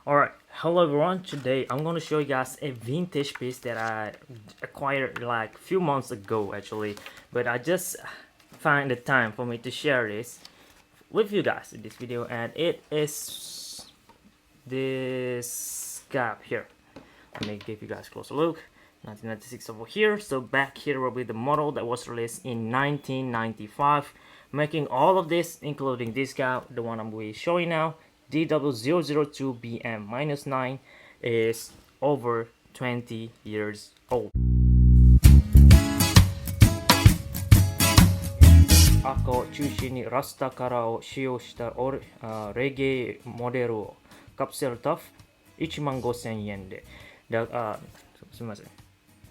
Alright, hello everyone. Today I'm gonna show you guys a vintage piece that I acquired like a few months ago actually, but I just find the time for me to share this with you guys in this video, and it is this guy here. Let me give you guys a closer look. 1996 over here. So back here will be the model that was released in 1995, making all of this, including this guy, the one I'm going to show you now, DW-002BM-9, is over 20 years old. Ako 中心にラスタカラーを使用したレゲエモデルをカプセルタフ15,000 yen で。すみません。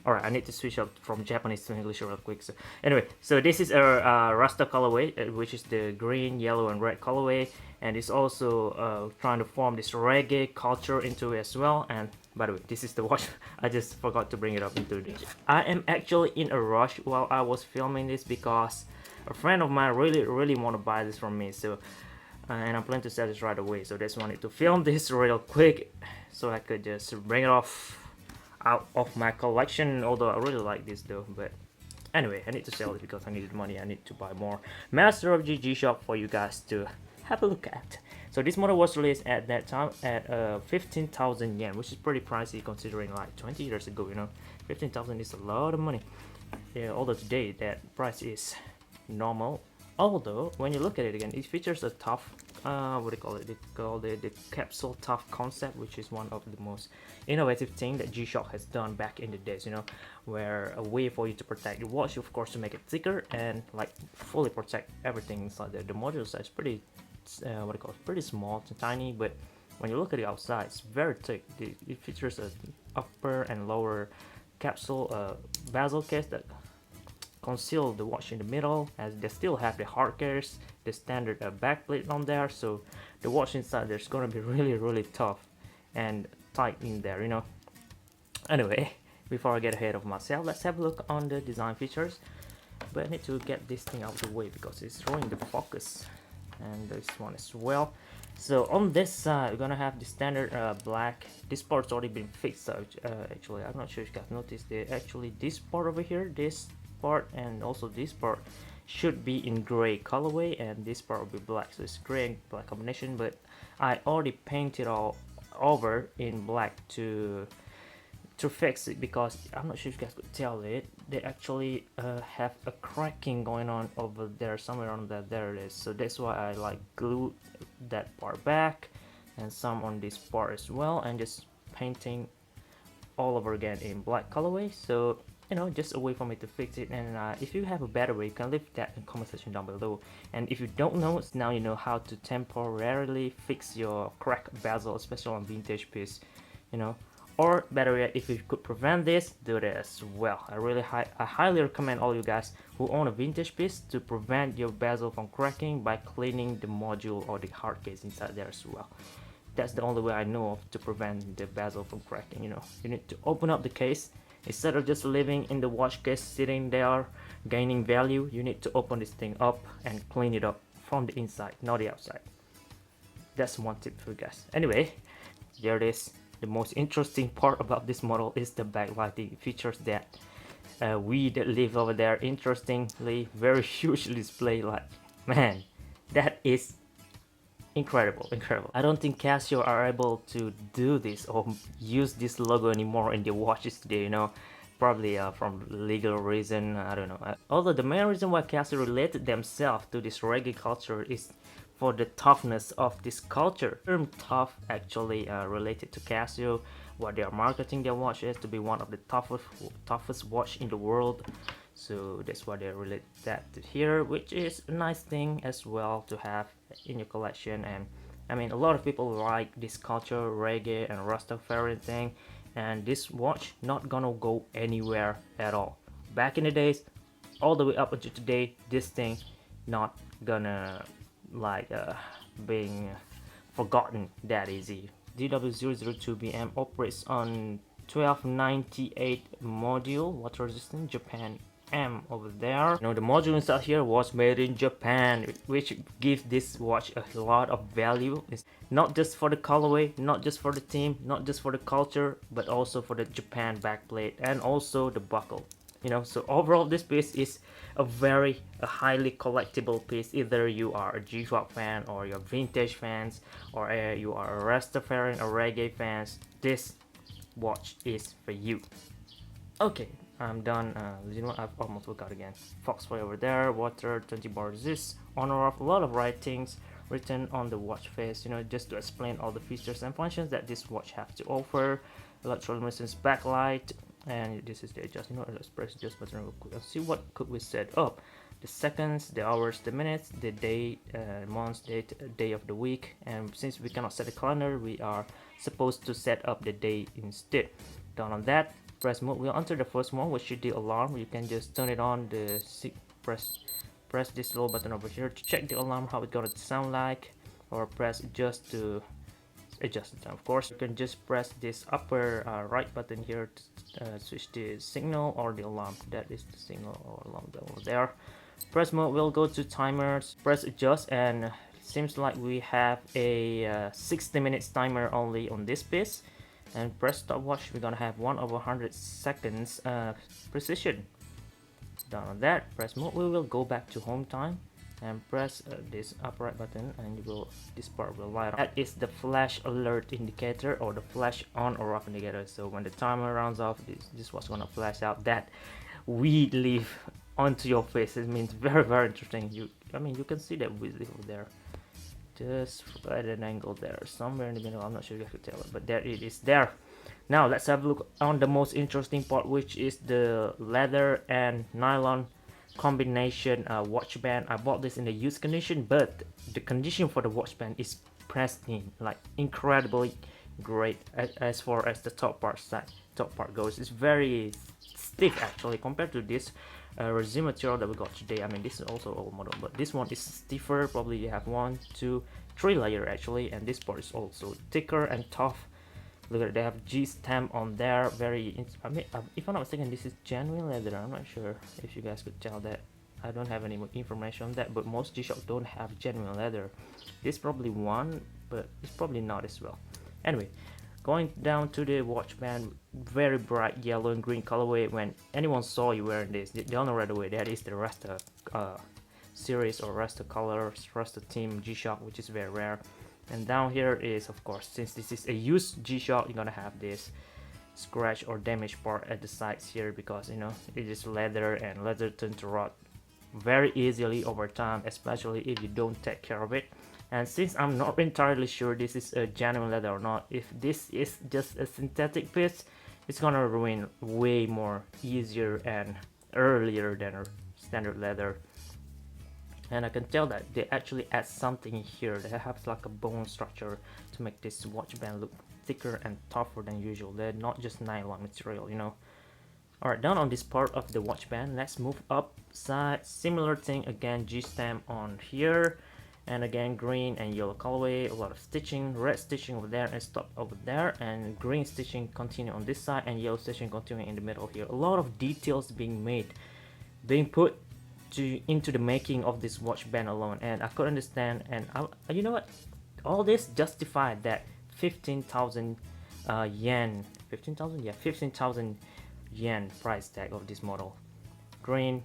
Alright, I need to switch up from Japanese to English real quick. So anyway, so this is a Rasta colorway, which is the green, yellow, and red colorway, and it's also trying to form this reggae culture into it as well. And by the way, this is the watch. I just forgot to bring it up into this. I am actually in a rush while I was filming this because a friend of mine really want to buy this from me. So and I'm planning to sell this right away. So just wanted to film this real quick so I could just bring it out of my collection, although I really like this though. But anyway, I need to sell it because I needed money. I need to buy more Master of GG shop for you guys to have a look at. So this model was released at that time at 15,000 yen, which is pretty pricey considering like 20 years ago, you know. 15,000 is a lot of money. Yeah, although today that price is normal. Although when you look at it again, it features a tough what do you call it? They call it the capsule tough concept, which is one of the most innovative thing that G-Shock has done back in the days, you know, where a way for you to protect your watch, of course, to make it thicker and like fully protect everything inside there. The module size is pretty what do you call it? Pretty small, tiny, but when you look at the outside, it's very thick. It features a upper and lower capsule bezel case that conceal the watch in the middle, as they still have the hard case, the standard backplate on there, so the watch inside there's gonna be really tough and tight in there, you know. Anyway, before I get ahead of myself, let's have a look on the design features. But I need to get this thing out of the way because it's ruining the focus, and this one as well. So on this side we're gonna have the standard black. This part's already been fixed, so actually I'm not sure if you guys noticed that actually this part over here, this part and also this part should be in gray colorway, and this part will be black, so it's gray and black combination, but I already painted all over in black to fix it because I'm not sure if you guys could tell it, they actually have a cracking going on over there somewhere on that. There it is. So that's why I like glued that part back and some on this part as well, and just painting all over again in black colorway. So you know, just a way for me to fix it. And if you have a better way, you can leave that in the comment section down below. And if you don't know, now you know how to temporarily fix your cracked bezel, especially on vintage piece, you know. Or better yet, if you could prevent this, do that as well. I highly recommend all you guys who own a vintage piece to prevent your bezel from cracking by cleaning the module or the hard case inside there as well. That's the only way I know of to prevent the bezel from cracking, you know. You need to open up the case. Instead of just leaving in the watch case sitting there gaining value, you need to open this thing up and clean it up from the inside, not the outside. That's one tip for you guys. Anyway, here it is. The most interesting part about this model is the backlighting features that we that live over there interestingly very huge display light. Man, that is incredible. I don't think Casio are able to do this or use this logo anymore in their watches today, you know. Probably from legal reason, I don't know. Although the main reason why Casio related themselves to this reggae culture is for the toughness of this culture. The term tough actually related to Casio, what they are marketing their watch is to be one of the toughest watch in the world. So that's why they relate that to here, which is a nice thing as well to have in your collection. And I mean, a lot of people like this culture, reggae and Rastafari thing, and this watch not gonna go anywhere at all. Back in the days, all the way up until today, this thing not gonna like being forgotten that easy. DW-002BM operates on 1298 module, water resistant, Japan M over there. The module inside here was made in Japan, which gives this watch a lot of value. It's not just for the colorway, not just for the theme, not just for the culture, but also for the Japan backplate and also the buckle. So overall this piece is a highly collectible piece. Either you are a G-Shock fan, or you're vintage fans, or you are a Rastafarian or reggae fans, this watch is for you. Okay, I'm done. I've almost forgot again. Foxfly over there, water, 20 bar resist, honor of, a lot of writings written on the watch face, just to explain all the features and functions that this watch has to offer. Electroluminescence backlight, and this is the adjust. Let's press adjust button real quick and see what could we set up. The seconds, the hours, the minutes, the day, months, date, day of the week. And since we cannot set a calendar, we are supposed to set up the day instead. Down on that, press mode. We'll enter the first mode, which is the alarm. You can just turn it on. Press this little button over here to check the alarm, how it's gonna sound like, or press adjust to adjust the time. Of course, you can just press this upper right button here to switch the signal or the alarm. That is the signal or alarm over there. Press mode will go to timers. Press adjust, and seems like we have a 60 minutes timer only on this piece. And press stopwatch, we're gonna have 1/100 seconds precision. Done on that, press mode, we will go back to home time and press this upper right button, and this part will light up. That is the flash alert indicator, or the flash on or off indicator. So when the timer runs off, this was gonna flash out that weed leaf onto your face. It means very interesting. You can see that weed leaf over there, just at an angle there, somewhere in the middle. I'm not sure if you can tell it, but there it is there. Now let's have a look on the most interesting part, which is the leather and nylon combination watch band. I bought this in the used condition, but the condition for the watch band is pristine, like incredibly great. As far as the top part goes, it's very stiff actually compared to this resin material that we got today. This is also old model, but this one is stiffer. Probably you have 1, 2, 3 layer actually, and this part is also thicker and tough. Look at it, they have G stamp on there. If I'm not mistaken, this is genuine leather. I'm not sure if you guys could tell that. I don't have any information on that, but most G-Shock don't have genuine leather. This probably one, but it's probably not as well. Anyway, going down to the watch band, very bright yellow and green colorway. When anyone saw you wearing this, they know right away that is the Rasta series or Rasta colors, Rasta team G-Shock, which is very rare. And down here is, of course, since this is a used G-Shock, you're gonna have this scratch or damaged part at the sides here, because it is leather, and leather tends to rot very easily over time, especially if you don't take care of it. And since I'm not entirely sure this is a genuine leather or not, if this is just a synthetic piece, it's gonna ruin way more easier and earlier than a standard leather. And I can tell that they actually add something here. They have like a bone structure to make this watch band look thicker and tougher than usual. They're not just nylon material, Alright, down on this part of the watch band, let's move upside. Similar thing again, G stamp on here, and again green and yellow colorway. A lot of stitching, red stitching over there and stop over there, and green stitching continue on this side, and yellow stitching continuing in the middle here. A lot of details being put into the making of this watch band alone, and I could understand. And you know what, all this justified that 15,000 yen, 15,000 yen price tag of this model. Green,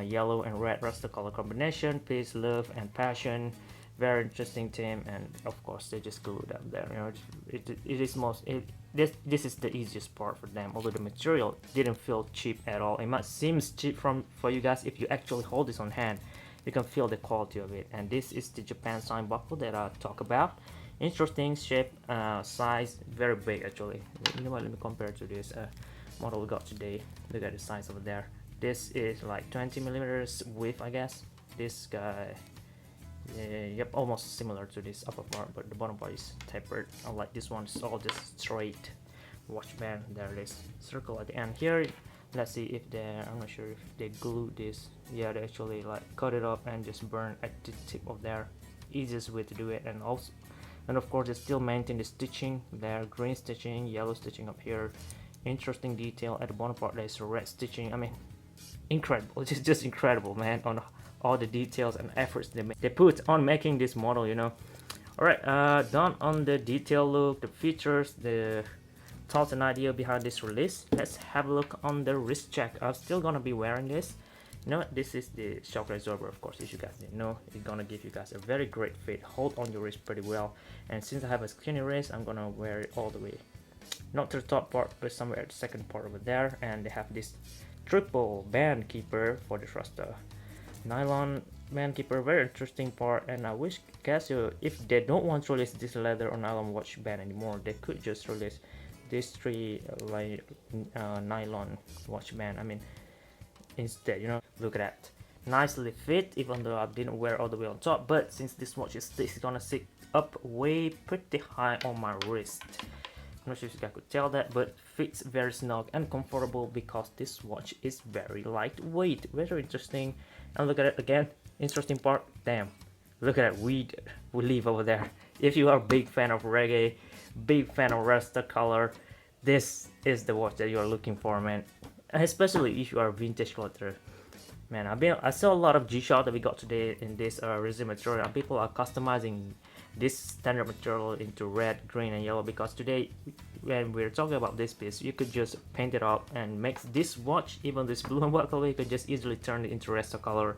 yellow and red Rasta color combination, peace, love and passion. Very interesting theme, and of course they just glued up there. This is the easiest part for them, although the material didn't feel cheap at all. It might seem cheap for you guys. If you actually hold this on hand, you can feel the quality of it. And this is the Japan sign buckle that I talk about. Interesting shape, size, very big actually. You know what, let me compare to this model we got today. Look at the size over there. This is like 20 millimeters width, I guess. This guy, yep, almost similar to this upper part, but the bottom part is tapered. Unlike this one, it's all just straight watch band. There it is, circle at the end here. Let's see if I'm not sure if they glued this. Yeah, they actually like cut it up and just burn at the tip of there. Easiest way to do it. And of course they still maintain the stitching there, green stitching, yellow stitching up here. Interesting detail at the bottom part. There's red stitching. incredible. It's just incredible, man, on all the details and efforts they put on making this model, you know. All right, done on the detail look, the features, the thoughts and idea behind this release. Let's have a look on the wrist check. I'm still gonna be wearing this. You know, this is the shock absorber, of course. As you guys didn't know, it's gonna give you guys a very great fit, hold on your wrist pretty well. And since I have a skinny wrist, I'm gonna wear it all the way, not to the top part, but somewhere at the second part over there. And they have this triple band keeper for this Rasta nylon band keeper, very interesting part. And I wish Casio, if they don't want to release this leather or nylon watch band anymore, they could just release this three nylon watch band. I mean, instead, you know, look at that, nicely fit, even though I didn't wear all the way on top. But since this watch is gonna sit up way pretty high on my wrist, I'm not sure if you guys could tell that, but fits very snug and comfortable because this watch is very lightweight. Very interesting. And look at it again, interesting part, damn, look at that weed we leave over there. If you are a big fan of reggae, big fan of Rasta color, this is the watch that you are looking for, man. Especially if you are a vintage collector, man. I saw a lot of G-Shock that we got today in this resin material. People are customizing this standard material into red, green, and yellow, because today when we're talking about this piece, you could just paint it up and make this watch, even this blue and white color, you could just easily turn it into Rasta color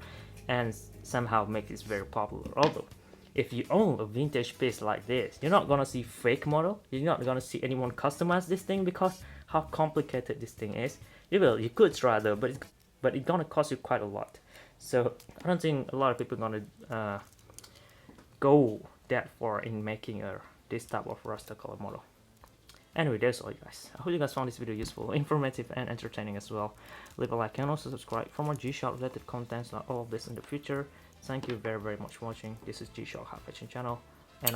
and somehow make this very popular. Although if you own a vintage piece like this, you're not gonna see fake model, you're not gonna see anyone customize this thing because how complicated this thing is. You could try though, but it's gonna cost you quite a lot. So I don't think a lot of people are gonna go that far in making this type of Rasta color model. Anyway, that's all, you guys. I hope you guys found this video useful, informative, and entertaining as well. Leave a like and also subscribe for more G-Shock related contents like all of this in the future. Thank you very much for watching. This is G-Shock High Fashion Channel, and